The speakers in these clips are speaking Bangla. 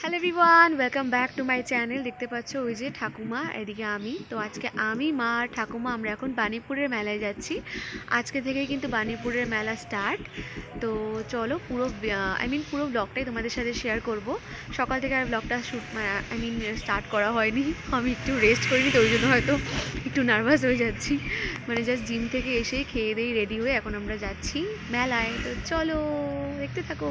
Hello everyone, welcome back to my channel. দেখতে পাচ্ছ ওই যে ঠাকুমা, এদিকে আমি। তো আজকে আমি, মা আর ঠাকুমা আমরা এখন বাণীপুরের মেলায় যাচ্ছি। আজকে থেকেই কিন্তু বাণীপুরের মেলা স্টার্ট। তো চলো পুরো পুরো ব্লগটাই তোমাদের সাথে শেয়ার করব। সকাল থেকে আর ব্লগটা স্টার্ট করা হয়নি, আমি একটু রেস্ট করিনি, তো ওই জন্য হয়তো একটু নার্ভাস হয়ে যাচ্ছি। মানে জাস্ট জিম থেকে এসেই খেয়ে দিয়ে রেডি হয়ে এখন আমরা যাচ্ছি মেলায়। তো চলো দেখতে থাকো।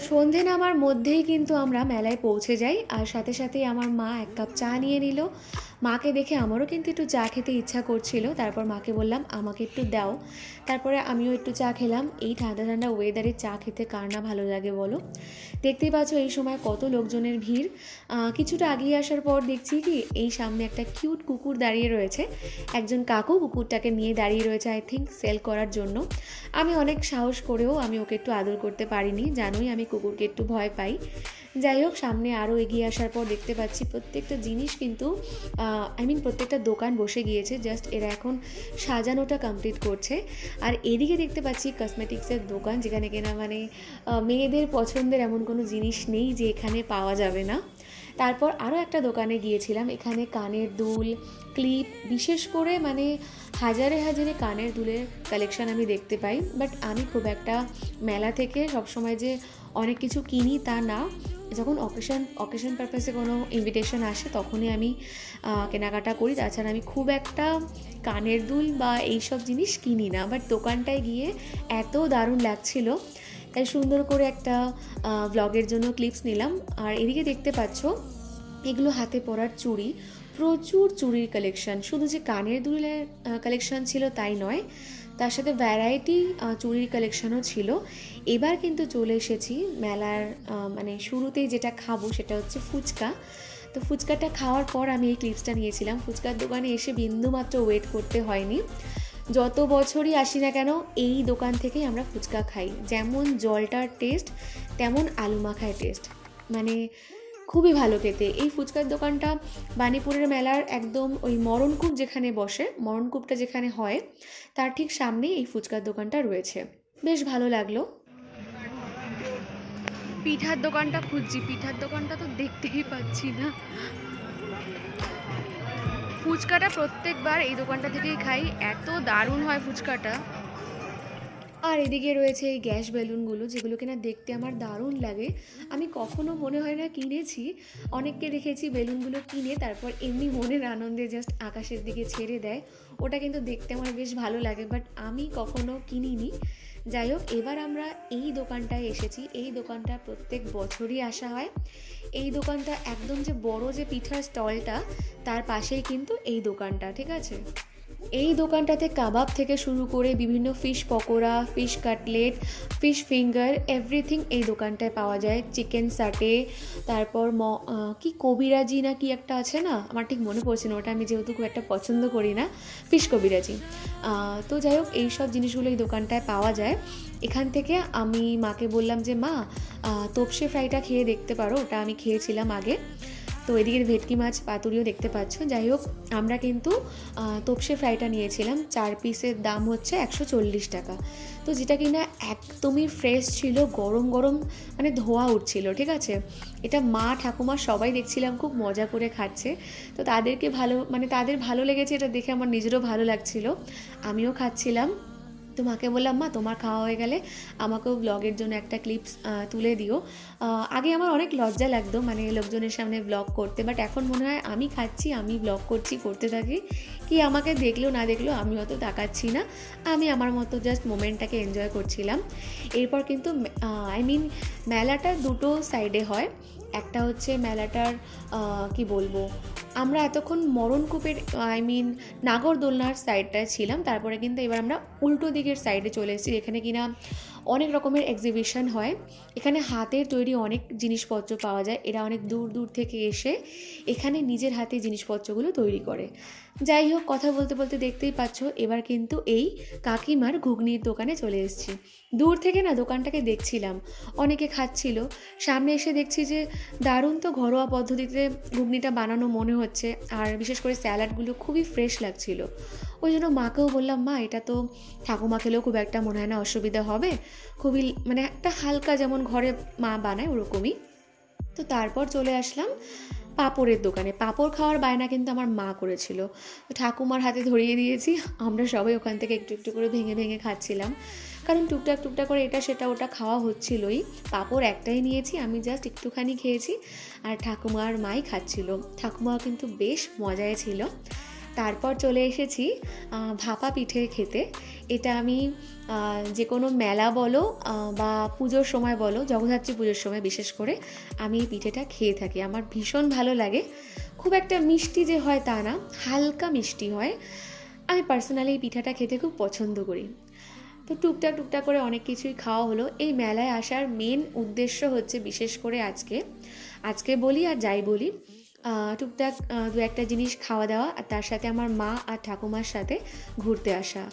সন্ধে নামার মধ্যেই কিন্তু আমরা মেলায় পৌঁছে যাই, আর সাথে সাথেই আমার মা এক কাপ চা নিয়ে নিল। মাকে দেখে আমারও কিন্তু একটু চা খেতে ইচ্ছা করছিল, তারপর মাকে বললাম আমাকে একটু দাও। তারপরে আমিও একটু চা খেলাম। এই ঠান্ডা ঠান্ডা ওয়েদারে চা খেতে কার না ভালো লাগে বলো। দেখতেই পাচ্ছ এই সময় কত লোকজনের ভিড়। কিছুটা আগিয়ে আসার পর দেখছি কি এই সামনে একটা কিউট কুকুর দাঁড়িয়ে রয়েছে। একজন কাকু কুকুরটাকে নিয়ে দাঁড়িয়ে রয়েছে, আই থিঙ্ক সেল করার জন্য। আমি অনেক সাহস করেও আমি ওকে একটু আদর করতে পারিনি, জানোই আমি কুকুরকে একটু ভয় পাই। যাই হোক, সামনে আরও এগিয়ে আসার পর দেখতে পাচ্ছি প্রত্যেকটা জিনিস কিন্তু প্রত্যেকটা দোকান বসে গিয়েছে, জাস্ট এরা এখন সাজানোটা কমপ্লিট করছে। আর এদিকে দেখতে পাচ্ছি কসমেটিক্সের দোকান, যেখানে কিনা মেয়েদের পছন্দের এমন কোনো জিনিস নেই যে এখানে পাওয়া যাবে না। তারপর আরও একটা দোকানে গিয়েছিলাম, এখানে কানের দুল, ক্লিপ, বিশেষ করে হাজারে হাজারে কানের দুলের কালেকশান আমি দেখতে পাই। বাট আমি খুব একটা মেলা থেকে সবসময় যে অনেক কিছু কিনি তা না। যখন অকেশন পারপাসে কোনো ইনভিটেশন আসে তখনই আমি কেনাকাটা করি, তাছাড়া আমি খুব একটা কানের দুল বা এইসব জিনিস কিনি না। বাট দোকানটায় গিয়ে এত দারুণ লাগছিল, তাই সুন্দর করে একটা ব্লগের জন্য ক্লিপস নিলাম। আর এদিকে দেখতে পাচ্ছ এগুলো হাতে পরার চুড়ি, প্রচুর চুড়ির কালেকশান। শুধু যে কানের দুলের কালেকশান ছিল তাই নয়, তার সাথে ভ্যারাইটি চুড়ির কালেকশানও ছিল। এবার কিন্তু চলে এসেছি মেলার শুরুতেই যেটা খাবো সেটা হচ্ছে ফুচকা। তো ফুচকাটা খাওয়ার পর আমি এই ক্লিপসটা নিয়েছিলাম। ফুচকার দোকানে এসে বিন্দুমাত্র ওয়েট করতে হয়নি। যত বছরই আসি না কেন এই দোকান থেকেই আমরা ফুচকা খাই। যেমন জলটার টেস্ট তেমন আলু মাখায় টেস্ট, খুবই ভালো খেতে। এই ফুচকার দোকানটা বাণীপুরের মেলার একদম ওই মরণকূপ যেখানে বসে, মরণকূপটা যেখানে হয় তার ঠিক সামনেই এই ফুচকার দোকানটা রয়েছে। বেশ ভালো লাগলো। পিঠার দোকানটা খুঁজছি, পিঠার দোকানটা তো দেখতেই পাচ্ছি না। ফুচকাটা প্রত্যেকবার এই দোকানটা থেকেই খাই, এত দারুণ হয় ফুচকাটা। আর এদিকে রয়েছে এই গ্যাস বেলুনগুলো, যেগুলো কিনা দেখতে আমার দারুণ লাগে। আমি কখনো মনে হয় না কিনেছি, অনেককে দেখেছি বেলুনগুলো কিনে তারপর এমনি মনের আনন্দে জাস্ট আকাশের দিকে ছেড়ে দেয়। ওটা কিন্তু দেখতে আমার বেশ ভালো লাগে, বাট আমি কখনো কিনিনি। যাই হোক, এবার আমরা এই দোকানটায় এসেছি। এই দোকানটা প্রত্যেক বছরই আসা হয়। এই দোকানটা একদম যে বড় যে পিঠার স্টলটা তার পাশেই কিন্তু এই দোকানটা, ঠিক আছে। এই দোকানটাতে কাবাব থেকে শুরু করে বিভিন্ন fish pakora, fish cutlet, fish finger, everything এই দোকানটায় পাওয়া যায়। চিকেন সাটে, তারপর কি কবিরাজি না কি একটা আছে না, আমার ঠিক মনে পড়ছে না, ওটা আমি যেহেতু খুব একটা পছন্দ করি না, ফিশ কবিরাজি। তো যাই হোক, এইসব জিনিসগুলো এই দোকানটায় পাওয়া যায়। এখান থেকে আমি মাকে বললাম যে মা তোপসে ফ্রাইটা খেয়ে দেখতে পারো, ওটা আমি খেয়েছিলাম আগে। তো এদিকে ভেটকি মাছ পাতুরিও দেখতে পাচ্ছ। যাই হোক, আমরা কিন্তু তোপসে ফ্রাইটা নিয়েছিলাম, 4 পিসের দাম হচ্ছে 140 টাকা। তো যেটা কিনা একদমই ফ্রেশ ছিল, গরম গরম, মানে ধোয়া উঠছিল, ঠিক আছে। এটা মা ঠাকুমা সবাই দেখছিলাম খুব মজা করে খাচ্ছে। তো তাদেরকে তাদের ভালো লেগেছে, এটা দেখে আমার নিজেরও ভালো লাগছিল, আমিও খাচ্ছিলাম। তো মাকে বললাম, মা তোমার খাওয়া হয়ে গেলে আমাকেও ব্লগের জন্য একটা ক্লিপস তুলে দিও। আগে আমার অনেক লজ্জা লাগতো মানে লোকজনের সামনে ব্লগ করতে, বাট এখন মনে হয় আমি খাচ্ছি, আমি ব্লগ করছি, করতে থাকি, কি আমাকে দেখলো না দেখলো আমি অত তাকাচ্ছি না, আমি আমার মতো জাস্ট মোমেন্টটাকে এনজয় করছিলাম। এরপর কিন্তু মেলাটা দুটো সাইডে হয়। একটা হচ্ছে মেলাটার কি বলবো, আমরা এতক্ষণ মরণকূপের নাগরদোলনার সাইডটায় ছিলাম, তারপরে কিন্তু এবার আমরা উল্টো দিকের সাইডে চলে এসেছি, যেখানে কিনা অনেক রকমের এক্সিবিশন হয়। এখানে হাতের তৈরি অনেক জিনিসপত্র পাওয়া যায়, এরা অনেক দূর দূর থেকে এসে এখানে নিজের হাতে জিনিসপত্রগুলো তৈরি করে। যাই হোক, কথা বলতে বলতে দেখতেই পাচ্ছ এবার কিন্তু এই কাকিমার ঘুগনির দোকানে চলে এসেছি। দূর থেকে না দোকানটাকে দেখছিলাম, অনেকে খাচ্ছিল, সামনে এসে দেখছি যে দারুণ তো ঘরোয়া পদ্ধতিতে ঘুগনিটা বানানো মনে হচ্ছে, আর বিশেষ করে স্যালাডগুলো খুবই ফ্রেশ লাগছিল। ওই জন্য মাকেও বললাম, মা এটা তো ঠাকুমা খেলেও খুব একটা মনে হয় না অসুবিধা হবে, খুবই মানে একটা হালকা যেমন ঘরে মা বানায় ওরকমই। তো তারপর চলে আসলাম পাঁপড়ের দোকানে। পাঁপড় খাওয়ার বায়না কিন্তু আমার মা করেছিল, তো ঠাকুমার হাতে ধরিয়ে দিয়েছি, আমরা সবাই ওখান থেকে একটু একটু করে ভেঙে ভেঙে খাচ্ছিলাম, কারণ টুকটাক টুকটাক করে এটা সেটা ওটা খাওয়া হচ্ছিলোই। পাঁপড় একটাই নিয়েছি, আমি জাস্ট একটুখানি খেয়েছি, আর ঠাকুমা আর মাই খাচ্ছিল, ঠাকুমাও কিন্তু বেশ মজায় ছিল। তারপর চলে এসেছি ভাপা পিঠে খেতে। এটা আমি যে কোনো মেলা বলো বা পুজোর সময় বলো, জগদ্ধাত্রী পুজোর সময় বিশেষ করে আমি এই পিঠেটা খেয়ে থাকি, আমার ভীষণ ভালো লাগে। খুব একটা মিষ্টি যে হয় তা না, হালকা মিষ্টি হয়। আমি পার্সোনালি এই পিঠাটা খেতে খুব পছন্দ করি। তো টুকটাক টুকটাক করে অনেক কিছুই খাওয়া হলো। এই মেলায় আসার মেন উদ্দেশ্য হচ্ছে বিশেষ করে আজকে বলি আর যাই বলি, টুকটাক দু একটা জিনিস খাওয়া দাওয়া, আর তার সাথে আমার মা আর ঠাকুমার সাথে ঘুরতে আসা।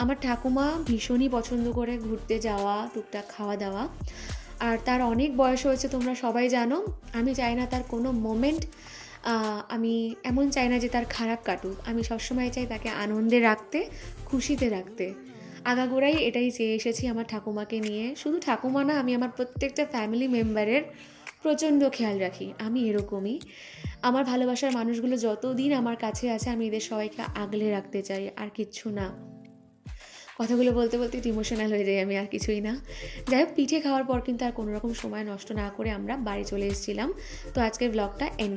আমার ঠাকুমা ভীষণই পছন্দ করে ঘুরতে যাওয়া, টুকটাক খাওয়া দাওয়া, আর তার অনেক বয়স হয়েছে তোমরা সবাই জানো। আমি চাই না তার কোনো মোমেন্ট, আমি এমন চাই না যে তার খারাপ কাটুক, আমি সবসময় চাই তাকে আনন্দে রাখতে, খুশিতে রাখতে। আগাগোড়াই এটাই চেয়ে এসেছি আমার ঠাকুমাকে নিয়ে। শুধু ঠাকুমা না, আমি আমার প্রত্যেকটা ফ্যামিলি মেম্বারের প্রচণ্ড খেয়াল রাখি, আমি এরকমই। আমার ভালোবাসার মানুষগুলো যতদিন আমার কাছে আছে আমি এদের সবাইকে আগলে রাখতে চাই, আর কিচ্ছু না। কথাগুলো বলতে বলতে ইমোশনাল হয়ে যাই আমি, আর কিছুই না। যাই হোক, পিঠে খাওয়ার পর কিন্তু আর কোনো রকম সময় নষ্ট না করে আমরা বাড়ি চলে এসেছিলাম। তো আজকের ব্লগটা এন্ড